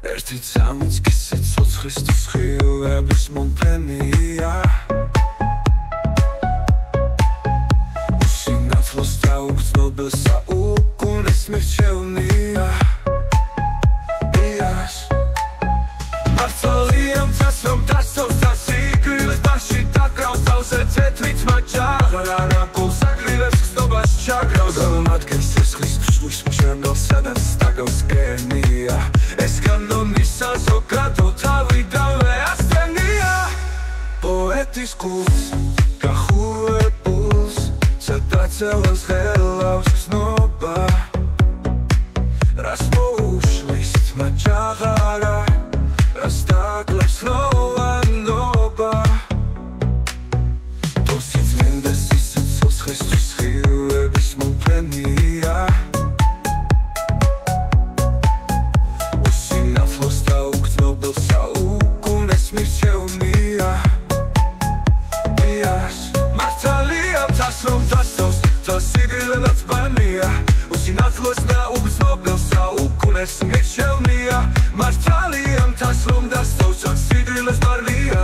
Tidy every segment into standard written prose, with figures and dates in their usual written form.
Ერთი წამიც კი სიცოცხლის ცხილების მომფენია Usინათლოს დაუგრძნობელ საუკუნეს მირჩევნია მართალია მთას რომ დასწავს და სიკვდილის ბაში დაკრავს თავზე თეთრით მაჯაღარ არაკულს აგრილებს ხსნობას ჩაგრავს მათგანს სისხლის ფშვის მჩერნელს სადაც დაგავს გენია ეს კანონის საზოგადო თავიდანვე ასწენია პოეტის გულს გახურებულს სადაც ელას ხელავს ხსნობა რას მოუშლის თმაჯაღარა რას დაგლებს ლოვანობა თოსიც მინდეს სიცოცხლის ცხილების მომფენია Usინათლოს დაუგრძნობელ საუკუნეს მირჩევნია მართალია მთას რომ დასწავს და სიკვდილებაც ბანია Usინათლოს დაუგრძნობელ საუკუნეს მირჩევნია მართალია მთას რომ დასწავს და სიკვდილებს ბანია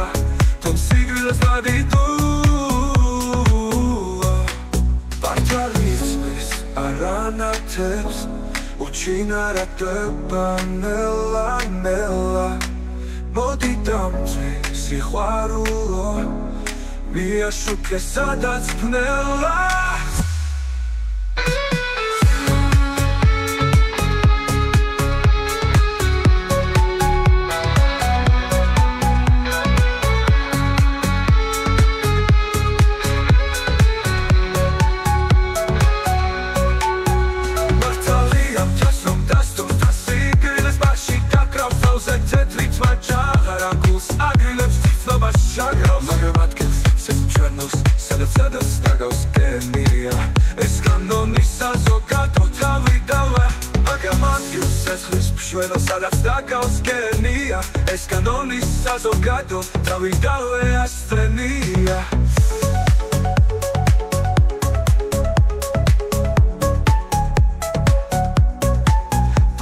თუმ სიკვდილს ვადიდო პარტალიზმის არანათებს უჩინარდება ნელა მოდი დამწვი სიყვარულო მიაშუქე სადაც ბნელა სადაც დაგავს გენია ეს კანონის საზოგადო თავიდანვე მაგრამ ადგილს სეცხლის ფშვენა სადაც დაგავს გენია ეს კანონის საზოგადო თავიდანვე ასწენია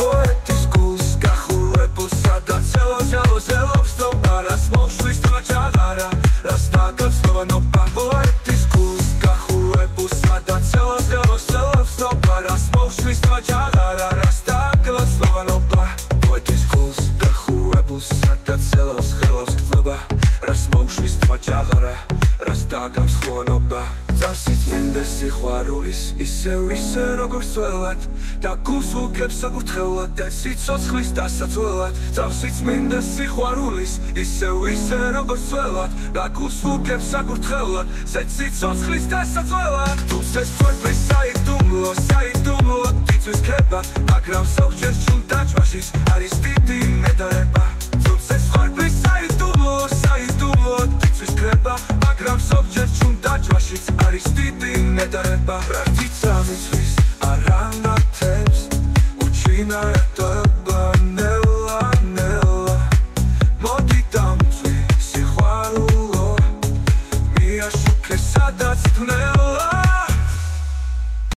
პოეტის გულს გახურებულს სადაც ელოს რას მოშლის თმაჯაღარა რას დაგავს ლოვანობა ისე როგორც ველად და გულს უგებს საკურთხევლად და სიცოცხლის დასაცველად წავსიც მინდა სიყვარულის ისე როგორც ველად და გულს უგებს საკურთხევლად და სიცოცხლის დასაცველად თუმცა სწორფრის საიდუმლო თითქმის ქება მაგრამ ზოგჯერ ჩუნდაჭვაშის არის დიდი ნედარება თუმცა სწორფრის საიდუმლო თითქმის ქება მაგრამ ზოგჯერ ჩუნდაჭვაშის არის დიდი ნედარება Arranatebs, uchina